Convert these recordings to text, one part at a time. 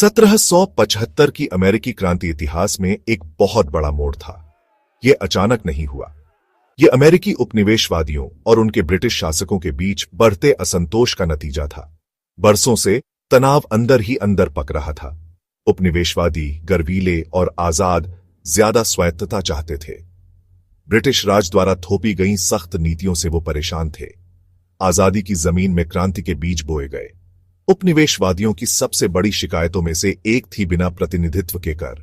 1775 की अमेरिकी क्रांति इतिहास में एक बहुत बड़ा मोड़ था। यह अचानक नहीं हुआ। यह अमेरिकी उपनिवेशवादियों और उनके ब्रिटिश शासकों के बीच बढ़ते असंतोष का नतीजा था। बरसों से तनाव अंदर ही अंदर पक रहा था। उपनिवेशवादी गर्वीले और आजाद ज्यादा स्वायत्तता चाहते थे। ब्रिटिश राज द्वारा थोपी गई सख्त नीतियों से वो परेशान थे। आजादी की जमीन में क्रांति के बीज बोए गए। उपनिवेशवादियों की सबसे बड़ी शिकायतों में से एक थी बिना प्रतिनिधित्व के कर।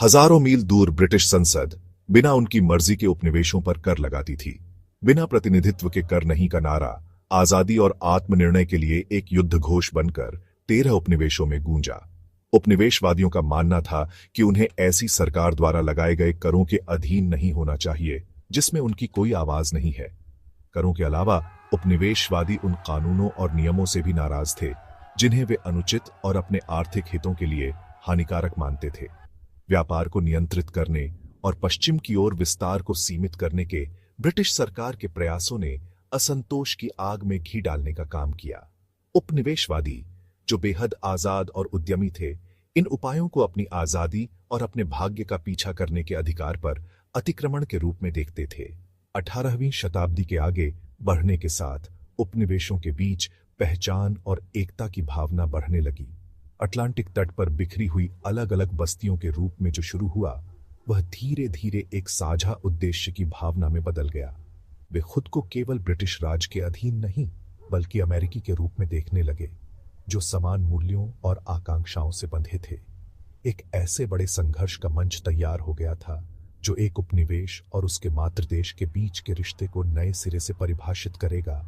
हजारों मील दूर ब्रिटिश संसद बिना उनकी मर्जी के उपनिवेशों पर कर लगाती थी। बिना प्रतिनिधित्व के कर नहीं का नारा आजादी और आत्मनिर्णय के लिए एक युद्ध घोष बनकर 13 उपनिवेशों में गूंजा। उपनिवेशवादियों का मानना था कि उन्हें ऐसी सरकार द्वारा लगाए गए करों के अधीन नहीं होना चाहिए जिसमें उनकी कोई आवाज नहीं है। करों के अलावा उपनिवेशवादी उन कानूनों और नियमों से भी नाराज थे जिन्हें वे अनुचित और अपने आर्थिक हितों के लिए हानिकारक मानते थे। व्यापार को नियंत्रित करने और पश्चिम की ओर विस्तार को सीमित करने के ब्रिटिश सरकार के प्रयासों ने असंतोष की आग में घी डालने का काम किया। उपनिवेशवादी जो बेहद आजाद और उद्यमी थे, इन उपायों को अपनी आजादी और अपने भाग्य का पीछा करने के अधिकार पर अतिक्रमण के रूप में देखते थे। 18वीं शताब्दी के आगे बढ़ने के साथ उपनिवेशों के बीच पहचान और एकता की भावना बढ़ने लगी। अटलांटिक तट पर बिखरी हुई अलग अलग बस्तियों के रूप में जो शुरू हुआ, वह धीरे धीरे एक साझा उद्देश्य की भावना में बदल गया। वे खुद को केवल ब्रिटिश राज के अधीन नहीं बल्कि अमेरिकी के रूप में देखने लगे, जो समान मूल्यों और आकांक्षाओं से बंधे थे। एक ऐसे बड़े संघर्ष का मंच तैयार हो गया था जो एक उपनिवेश और उसके मातृदेश के बीच के रिश्ते को नए सिरे से परिभाषित करेगा।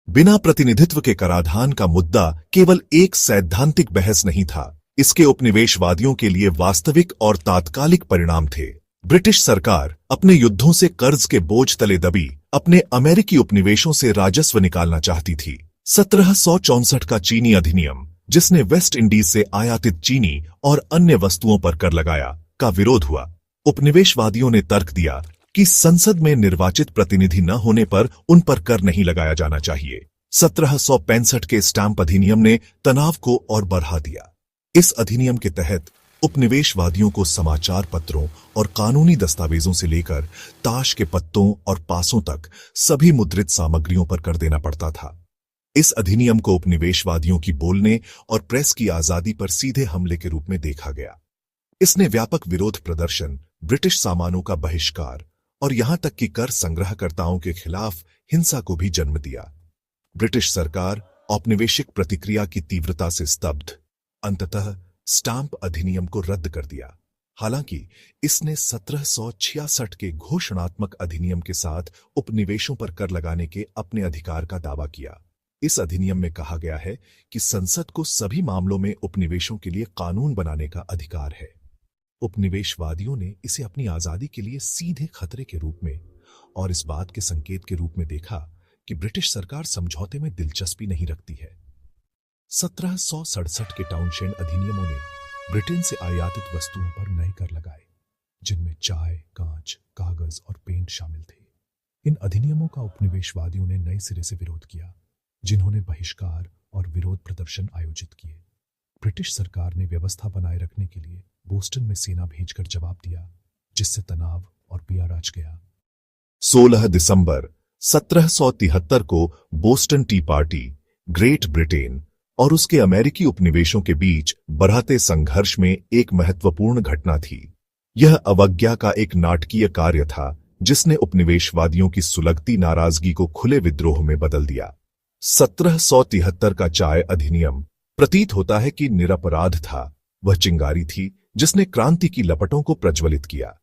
बिना प्रतिनिधित्व के कराधान का मुद्दा केवल एक सैद्धांतिक बहस नहीं था, इसके उपनिवेशवादियों के लिए वास्तविक और तात्कालिक परिणाम थे। ब्रिटिश सरकार अपने युद्धों से कर्ज के बोझ तले दबी अपने अमेरिकी उपनिवेशों से राजस्व निकालना चाहती थी। 1764 का चीनी अधिनियम, जिसने वेस्ट इंडीज से आयातित चीनी और अन्य वस्तुओं पर कर लगाया, का विरोध हुआ। उपनिवेशवादियों ने तर्क दिया कि संसद में निर्वाचित प्रतिनिधि न होने पर उन पर कर नहीं लगाया जाना चाहिए। 1765 के स्टैंप अधिनियम ने तनाव को और बढ़ा दिया। इस अधिनियम के तहत उपनिवेशवादियों को समाचार पत्रों और कानूनी दस्तावेजों से लेकर ताश के पत्तों और पासों तक सभी मुद्रित सामग्रियों पर कर देना पड़ता था। इस अधिनियम को उपनिवेशवादियों की बोलने और प्रेस की आजादी पर सीधे हमले के रूप में देखा गया। इसने व्यापक विरोध प्रदर्शन, ब्रिटिश सामानों का बहिष्कार और यहां तक कि कर संग्रहकर्ताओं के खिलाफ हिंसा को भी जन्म दिया। ब्रिटिश सरकार औपनिवेशिक प्रतिक्रिया की तीव्रता से स्तब्ध अंततः स्टाम्प अधिनियम को रद्द कर दिया। हालांकि इसने 1766 के घोषणात्मक अधिनियम के साथ उपनिवेशों पर कर लगाने के अपने अधिकार का दावा किया। इस अधिनियम में कहा गया है कि संसद को सभी मामलों में उपनिवेशों के लिए कानून बनाने का अधिकार है। उपनिवेशवादियों ने इसे अपनी आजादी के लिए सीधे खतरे के रूप में और इस बात के संकेत के रूप में देखा कि ब्रिटिश सरकार समझौते में दिलचस्पी नहीं रखती है। 1767 के टाउनशेंड अधिनियमों ने ब्रिटेन से आयातित वस्तुओं पर नए कर लगाए, जिनमें चाय, कांच, कागज और पेंट शामिल थे। इन अधिनियमों का उपनिवेशवादियों ने नए सिरे से विरोध किया, जिन्होंने बहिष्कार और विरोध प्रदर्शन आयोजित किए। ब्रिटिश सरकार ने व्यवस्था बनाए रखने के लिए बोस्टन में सेना भेजकर जवाब दिया, जिससे तनाव और पिया राज गया। 16 दिसंबर 1773 को Boston T party, great Britain और उसके अमेरिकी उपनिवेशों के बीच बढ़ते संघर्ष में एक महत्वपूर्ण घटना थी। यह अवज्ञा का एक नाटकीय कार्य था जिसने उपनिवेशवादियों की सुलगती नाराजगी को खुले विद्रोह में बदल दिया। 1773 का चाय अधिनियम प्रतीत होता है कि निरपराध था। वह चिंगारी थी जिसने क्रांति की लपटों को प्रज्वलित किया।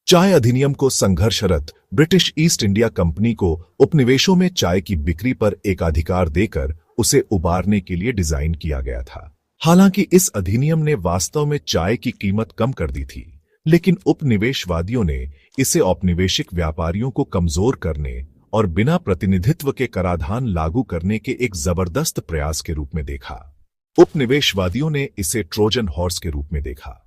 चाय अधिनियम को संघर्षरत ब्रिटिश ईस्ट इंडिया कंपनी को उपनिवेशों में चाय की बिक्री पर एकाधिकार देकर उसे उबारने के लिए डिजाइन किया गया था। हालांकि इस अधिनियम ने वास्तव में चाय की कीमत कम कर दी थी, लेकिन उपनिवेशवादियों ने इसे औपनिवेशिक व्यापारियों को कमजोर करने और बिना प्रतिनिधित्व के कराधान लागू करने के एक जबरदस्त प्रयास के रूप में देखा। उपनिवेशवादियों ने इसे ट्रोजन हॉर्स के रूप में देखा।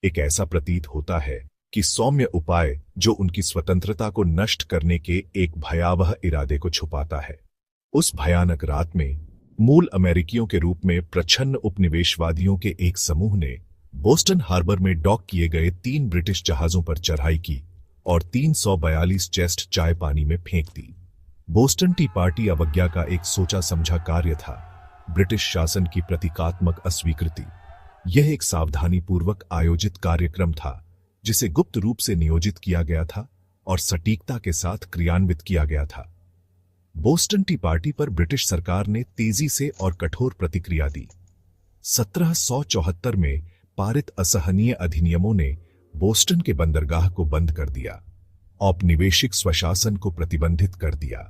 एक ऐसा प्रतीत होता है कि सौम्य उपाय जो उनकी स्वतंत्रता को नष्ट करने के एक भयावह इरादे को छुपाता है। उस भयानक रात में मूल अमेरिकियों के रूप में प्रच्छन्न उपनिवेशवादियों के एक समूह ने बोस्टन हार्बर में डॉक किए गए 3 ब्रिटिश जहाजों पर चढ़ाई की और 342 चेस्ट चाय पानी में फेंक दी। बोस्टन टी पार्टी अवज्ञा का एक सोचा समझा कार्य था, ब्रिटिश शासन की प्रतीकात्मक अस्वीकृति। यह एक सावधानीपूर्वक आयोजित कार्यक्रम था जिसे गुप्त रूप से नियोजित किया गया था और सटीकता के साथ क्रियान्वित किया गया था। बोस्टन टी पार्टी पर ब्रिटिश सरकार ने तेजी से और कठोर प्रतिक्रिया दी। 1774 में पारित असहनीय अधिनियमों ने बोस्टन के बंदरगाह को बंद कर दिया, औपनिवेशिक स्वशासन को प्रतिबंधित कर दिया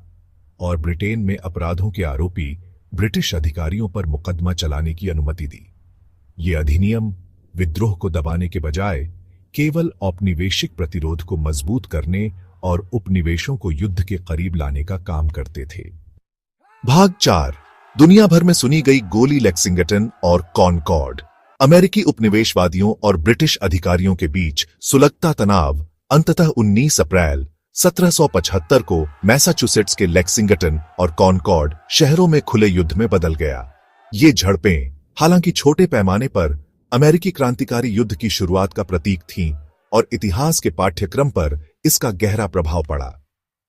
और ब्रिटेन में अपराधों के आरोपी ब्रिटिश अधिकारियों पर मुकदमा चलाने की अनुमति दी। ये अधिनियम विद्रोह को दबाने के बजाय केवल औपनिवेशिक प्रतिरोध को मजबूत करने और उपनिवेशों को युद्ध के करीब लाने का काम करते थे। भाग 4। दुनिया भर में सुनी गई गोली लेक्सिंगटन और कॉनकॉर्ड। अमेरिकी उपनिवेशवादियों और ब्रिटिश अधिकारियों के बीच सुलगता तनाव अंततः 19 अप्रैल 1775 को मैसाचुसेट्स के लेक्सिंगटन और कॉनकॉर्ड शहरों में खुले युद्ध में बदल गया। ये झड़पें हालांकि छोटे पैमाने पर अमेरिकी क्रांतिकारी युद्ध की शुरुआत का प्रतीक थीं और इतिहास के पाठ्यक्रम पर इसका गहरा प्रभाव पड़ा।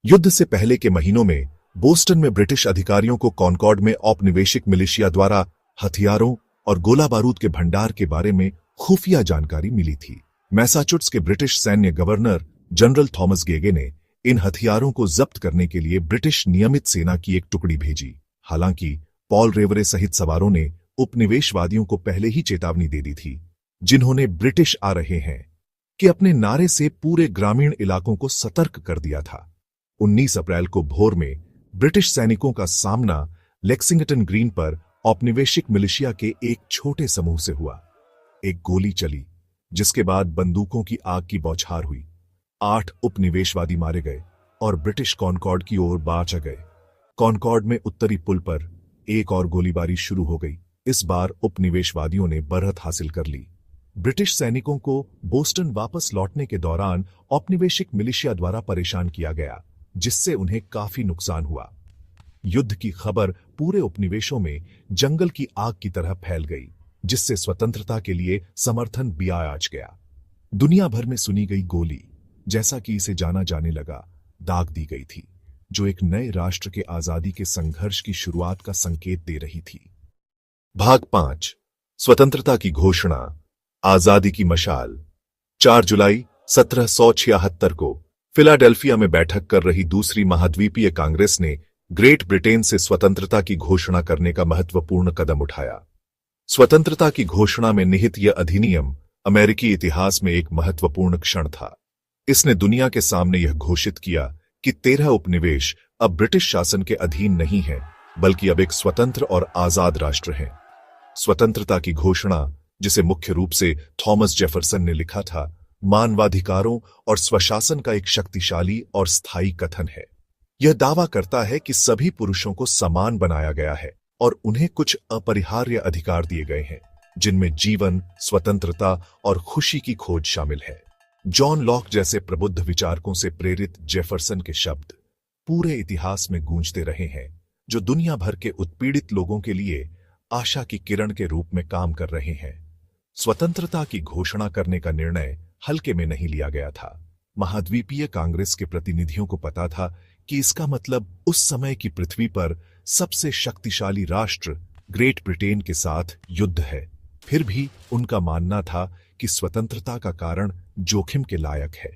युद्ध से पहले के महीनों में बोस्टन में ब्रिटिश अधिकारियों को कॉनकॉर्ड में औपनिवेशिक मिलिशिया द्वारा हथियारों और गोला बारूद के भंडार के बारे में खुफिया जानकारी मिली थी। मैसाचुसेट्स के ब्रिटिश सैन्य गवर्नर जनरल थॉमस गेगे ने इन हथियारों को जब्त करने के लिए ब्रिटिश नियमित सेना की एक टुकड़ी भेजी। हालांकि पॉल रेवरे सहित सवारों ने उपनिवेशवादियों को पहले ही चेतावनी दे दी थी, जिन्होंने ब्रिटिश आ रहे हैं कि अपने नारे से पूरे ग्रामीण इलाकों को सतर्क कर दिया था। 19 अप्रैल को भोर में ब्रिटिश सैनिकों का सामना लेक्सिंगटन ग्रीन पर औपनिवेशिक मिलिशिया के एक छोटे समूह से हुआ। एक गोली चली, जिसके बाद बंदूकों की आग की बौछार हुई। 8 उपनिवेशवादी मारे गए और ब्रिटिश कॉनकॉर्ड की ओर बाँच गए। कॉनकॉर्ड में उत्तरी पुल पर एक और गोलीबारी शुरू हो गई। इस बार उपनिवेशवादियों ने बढ़त हासिल कर ली। ब्रिटिश सैनिकों को बोस्टन वापस लौटने के दौरान औपनिवेशिक मिलिशिया द्वारा परेशान किया गया, जिससे उन्हें काफी नुकसान हुआ। युद्ध की खबर पूरे उपनिवेशों में जंगल की आग की तरह फैल गई, जिससे स्वतंत्रता के लिए समर्थन बियाज गया। दुनिया भर में सुनी गई गोली, जैसा कि इसे जाना जाने लगा, दाग दी गई थी, जो एक नए राष्ट्र के आजादी के संघर्ष की शुरुआत का संकेत दे रही थी। भाग 5। स्वतंत्रता की घोषणा, आजादी की मशाल। 4 जुलाई 1776 को फिलाडेल्फिया में बैठक कर रही दूसरी महाद्वीपीय कांग्रेस ने ग्रेट ब्रिटेन से स्वतंत्रता की घोषणा करने का महत्वपूर्ण कदम उठाया। स्वतंत्रता की घोषणा में निहित यह अधिनियम अमेरिकी इतिहास में एक महत्वपूर्ण क्षण था। इसने दुनिया के सामने यह घोषित किया कि 13 उपनिवेश अब ब्रिटिश शासन के अधीन नहीं हैं, बल्कि अब एक स्वतंत्र और आजाद राष्ट्र हैं। स्वतंत्रता की घोषणा, जिसे मुख्य रूप से थॉमस जेफरसन ने लिखा था, मानवाधिकारों और स्वशासन का एक शक्तिशाली और स्थायी कथन है। यह दावा करता है कि सभी पुरुषों को समान बनाया गया है और उन्हें कुछ अपरिहार्य अधिकार दिए गए हैं, जिनमें जीवन, स्वतंत्रता और खुशी की खोज शामिल है। जॉन लॉक जैसे प्रबुद्ध विचारकों से प्रेरित जेफरसन के शब्द पूरे इतिहास में गूंजते रहे हैं, जो दुनिया भर के उत्पीड़ित लोगों के लिए आशा की किरण के रूप में काम कर रहे हैं। स्वतंत्रता की घोषणा करने का निर्णय हल्के में नहीं लिया गया था। महाद्वीपीय कांग्रेस के प्रतिनिधियों को पता था कि इसका मतलब उस समय की पृथ्वी पर सबसे शक्तिशाली राष्ट्र ग्रेट ब्रिटेन के साथ युद्ध है। फिर भी उनका मानना था कि स्वतंत्रता का कारण जोखिम के लायक है।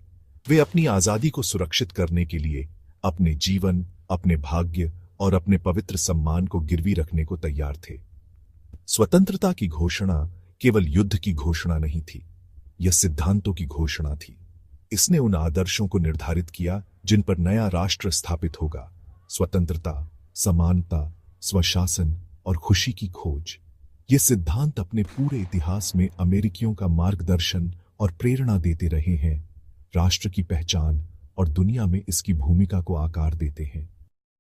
वे अपनी आजादी को सुरक्षित करने के लिए अपने जीवन, अपने भाग्य और अपने पवित्र सम्मान को गिरवी रखने को तैयार थे। स्वतंत्रता की घोषणा केवल युद्ध की घोषणा नहीं थी, यह सिद्धांतों की घोषणा थी। इसने उन आदर्शों को निर्धारित किया जिन पर नया राष्ट्र स्थापित होगा: स्वतंत्रता, समानता, स्वशासन और खुशी की खोज। ये सिद्धांत अपने पूरे इतिहास में अमेरिकियों का मार्गदर्शन और प्रेरणा देते रहे हैं, राष्ट्र की पहचान और दुनिया में इसकी भूमिका को आकार देते हैं।